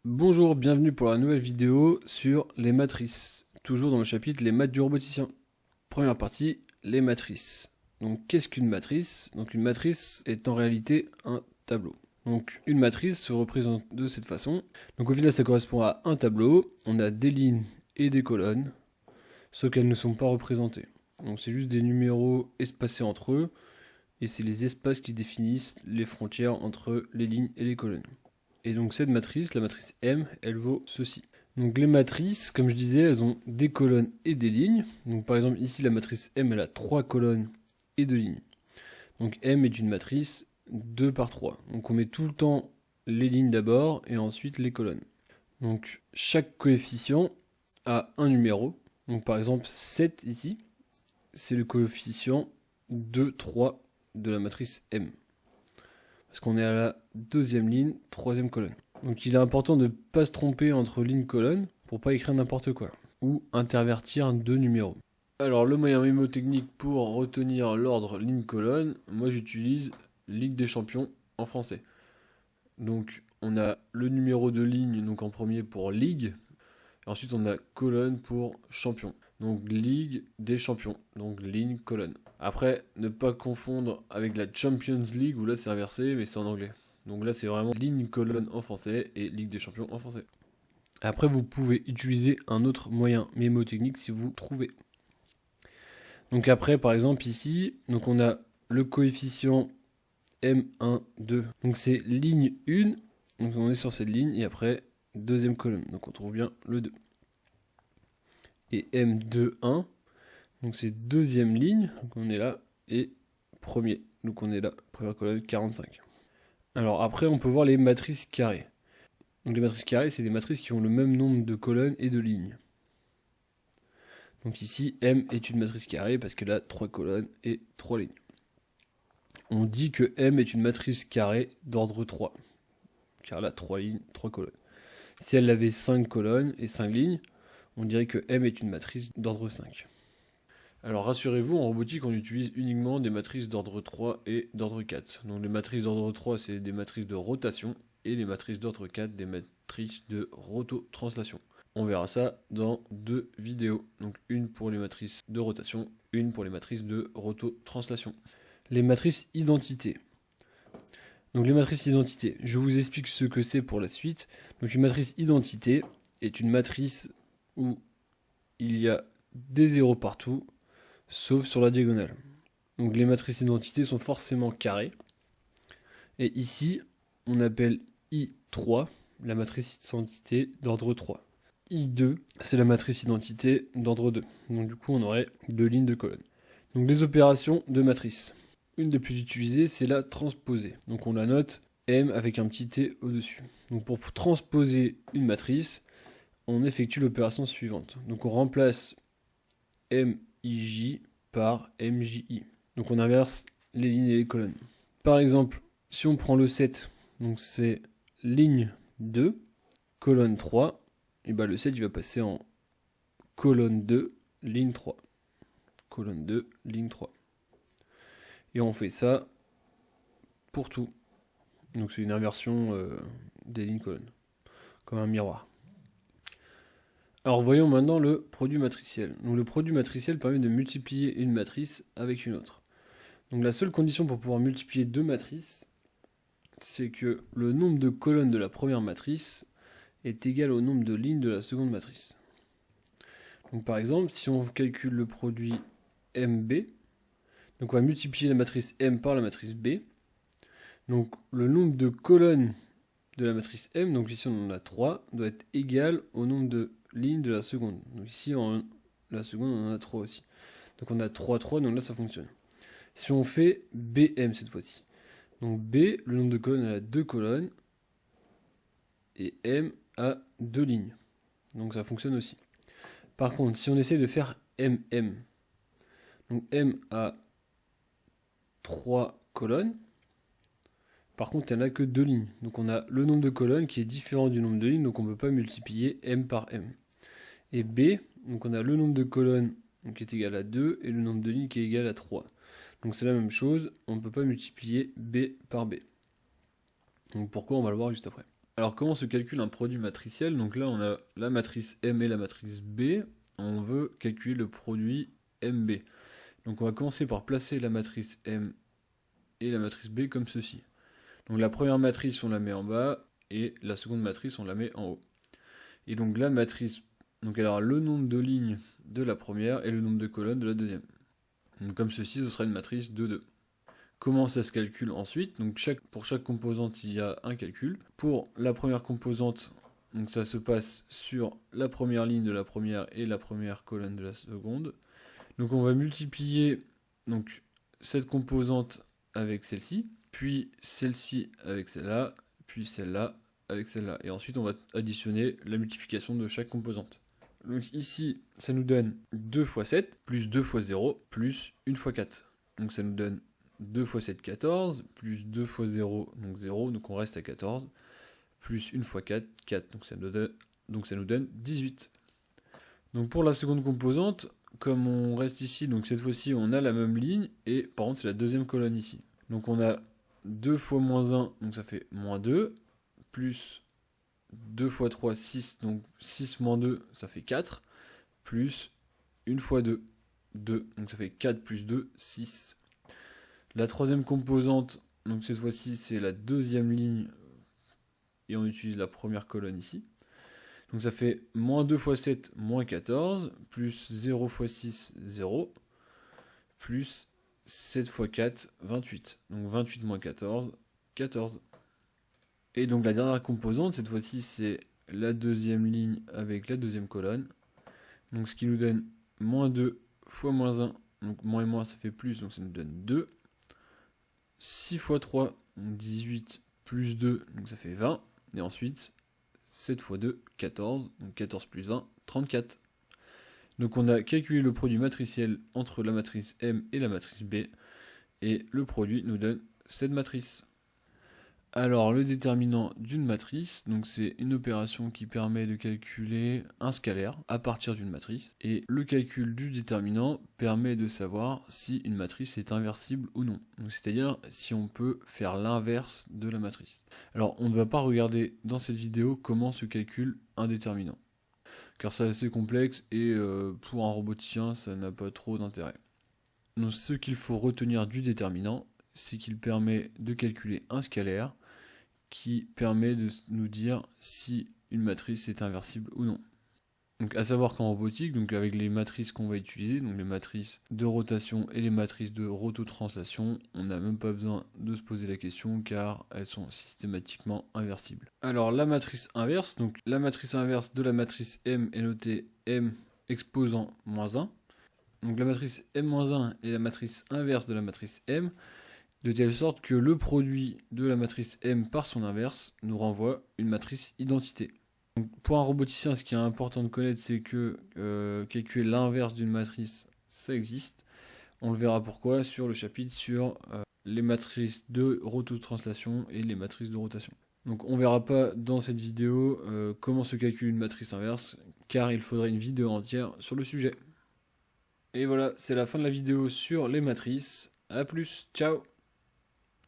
Bonjour, bienvenue pour la nouvelle vidéo sur les matrices. Toujours dans le chapitre les maths du roboticien. Première partie, les matrices. Donc qu'est-ce qu'une matrice? Donc une matrice est en réalité un tableau. Donc une matrice se représente de cette façon. Donc au final ça correspond à un tableau. On a des lignes et des colonnes, sauf qu'elles ne sont pas représentées. Donc c'est juste des numéros espacés entre eux. Et c'est les espaces qui définissent les frontières entre les lignes et les colonnes. Et donc cette matrice, la matrice M, elle vaut ceci. Donc les matrices, comme je disais, elles ont des colonnes et des lignes. Donc par exemple ici la matrice M, elle a 3 colonnes et 2 lignes. Donc M est une matrice 2 par 3. Donc on met tout le temps les lignes d'abord et ensuite les colonnes. Donc chaque coefficient a un numéro. Donc par exemple 7 ici, c'est le coefficient 2, 3 de la matrice M. Parce qu'on est à la deuxième ligne, troisième colonne. Donc il est important de ne pas se tromper entre ligne et colonne pour pas écrire n'importe quoi. Ou intervertir deux numéros. Alors le moyen mémotechnique pour retenir l'ordre ligne-colonne, moi j'utilise Ligue des champions en français. Donc on a le numéro de ligne donc en premier pour Ligue. Et ensuite on a colonne pour champion. Donc Ligue des champions. Donc ligne, colonne. Après, ne pas confondre avec la Champions League où là c'est inversé mais c'est en anglais. Donc là c'est vraiment ligne, colonne en français et Ligue des champions en français. Après vous pouvez utiliser un autre moyen mémotechnique si vous trouvez. Donc après par exemple ici, donc on a le coefficient M1, 2. Donc c'est ligne 1, donc on est sur cette ligne et après deuxième colonne. Donc on trouve bien le 2. Et M2, 1. Donc c'est deuxième ligne, donc on est là, et premier, donc on est là, première colonne, 45. Alors après on peut voir les matrices carrées. Donc les matrices carrées, c'est des matrices qui ont le même nombre de colonnes et de lignes. Donc ici, M est une matrice carrée parce qu'elle a 3 colonnes et 3 lignes. On dit que M est une matrice carrée d'ordre 3, car elle a 3 lignes, 3 colonnes. Si elle avait 5 colonnes et 5 lignes, on dirait que M est une matrice d'ordre 5. Alors rassurez-vous, en robotique, on utilise uniquement des matrices d'ordre 3 et d'ordre 4. Donc les matrices d'ordre 3, c'est des matrices de rotation, et les matrices d'ordre 4, des matrices de rototranslation. On verra ça dans 2 vidéos. Donc une pour les matrices de rotation, une pour les matrices de rototranslation. Les matrices identité. Donc les matrices identité, je vous explique ce que c'est pour la suite. Donc une matrice identité est une matrice où il y a des zéros partout, sauf sur la diagonale. Donc les matrices identité sont forcément carrées. Et ici, on appelle I3 la matrice identité d'ordre 3. I2, c'est la matrice identité d'ordre 2. Donc du coup, on aurait 2 lignes de colonnes. Donc les opérations de matrice. Une des plus utilisées, c'est la transposer. Donc on la note M avec un petit T au-dessus. Donc pour transposer une matrice, on effectue l'opération suivante. Donc on remplace MIJ par MJI. Donc on inverse les lignes et les colonnes. Par exemple, si on prend le 7, donc c'est ligne 2, colonne 3, et ben le 7 il va passer en colonne 2, ligne 3. Colonne 2, ligne 3. Et on fait ça pour tout. Donc c'est une inversion des lignes colonnes, comme un miroir. Alors voyons maintenant le produit matriciel. Donc le produit matriciel permet de multiplier une matrice avec une autre. Donc la seule condition pour pouvoir multiplier deux matrices, c'est que le nombre de colonnes de la première matrice est égal au nombre de lignes de la seconde matrice. Donc par exemple, si on calcule le produit MB, donc on va multiplier la matrice M par la matrice B. Donc le nombre de colonnes de la matrice M, donc ici on en a 3, doit être égal au nombre de lignes de la seconde. Donc ici la seconde on en a 3 aussi. Donc on a 3, 3, donc là ça fonctionne. Si on fait BM cette fois-ci, donc B, le nombre de colonnes a 2 colonnes, et M a 2 lignes. Donc ça fonctionne aussi. Par contre, si on essaie de faire MM, donc M a 3 colonnes, par contre, il n'y en a que 2 lignes. Donc on a le nombre de colonnes qui est différent du nombre de lignes, donc on ne peut pas multiplier M par M. Et B, donc on a le nombre de colonnes qui est égal à 2 et le nombre de lignes qui est égal à 3. Donc c'est la même chose, on ne peut pas multiplier B par B. Donc pourquoi, on va le voir juste après. Alors comment se calcule un produit matriciel? Donc là on a la matrice M et la matrice B, on veut calculer le produit MB. Donc on va commencer par placer la matrice M et la matrice B comme ceci. Donc la première matrice on la met en bas et la seconde matrice on la met en haut. Et donc la matrice, donc elle aura le nombre de lignes de la première et le nombre de colonnes de la deuxième. Donc comme ceci, ce sera une matrice 2, 2. Comment ça se calcule ensuite? Donc pour chaque composante, il y a un calcul. Pour la première composante, donc ça se passe sur la première ligne de la première et la première colonne de la seconde. Donc on va multiplier donc, cette composante avec celle-ci, puis celle-ci avec celle-là, puis celle-là avec celle-là. Et ensuite, on va additionner la multiplication de chaque composante. Donc ici, ça nous donne 2 fois 7, plus 2 fois 0, plus 1 fois 4. Donc ça nous donne 2 fois 7, 14, plus 2 fois 0, donc 0, donc on reste à 14, plus 1 fois 4, 4, donc ça nous donne 18. Donc pour la seconde composante, comme on reste ici, donc cette fois-ci on a la même ligne, et par contre c'est la deuxième colonne ici. Donc on a 2 fois moins 1, donc ça fait moins 2, plus 2 fois 3, 6, donc 6 moins 2, ça fait 4, plus 1 fois 2, 2, donc ça fait 4 plus 2, 6. La troisième composante, donc cette fois-ci c'est la deuxième ligne, et on utilise la première colonne ici. Donc ça fait moins 2 fois 7, moins 14, plus 0 fois 6, 0, plus 7 fois 4, 28. Donc 28 moins 14, 14. Et donc la dernière composante, cette fois-ci, c'est la deuxième ligne avec la deuxième colonne. Donc ce qui nous donne moins 2 fois moins 1. Donc moins et moins, ça fait plus, donc ça nous donne 2. 6 fois 3, donc 18, plus 2, donc ça fait 20. Et ensuite, 7 fois 2, 14. Donc 14 plus 20, 34. Donc on a calculé le produit matriciel entre la matrice M et la matrice B. Et le produit nous donne cette matrice. Alors le déterminant d'une matrice, donc c'est une opération qui permet de calculer un scalaire à partir d'une matrice, et le calcul du déterminant permet de savoir si une matrice est inversible ou non. C'est-à-dire si on peut faire l'inverse de la matrice. Alors on ne va pas regarder dans cette vidéo comment se calcule un déterminant, car c'est assez complexe et pour un roboticien ça n'a pas trop d'intérêt. Donc ce qu'il faut retenir du déterminant, c'est qu'il permet de calculer un scalaire qui permet de nous dire si une matrice est inversible ou non. Donc à savoir qu'en robotique, donc avec les matrices qu'on va utiliser, donc les matrices de rotation et les matrices de rototranslation, on n'a même pas besoin de se poser la question car elles sont systématiquement inversibles. Alors la matrice inverse, donc la matrice inverse de la matrice M est notée M exposant moins 1. Donc la matrice M-1 est la matrice inverse de la matrice M, de telle sorte que le produit de la matrice M par son inverse nous renvoie une matrice identité. Donc pour un roboticien, ce qui est important de connaître, c'est que calculer l'inverse d'une matrice, ça existe. On le verra pourquoi sur le chapitre sur les matrices de rototranslation et les matrices de rotation. Donc on verra pas dans cette vidéo comment se calcule une matrice inverse, car il faudrait une vidéo entière sur le sujet. Et voilà, c'est la fin de la vidéo sur les matrices. A plus, ciao!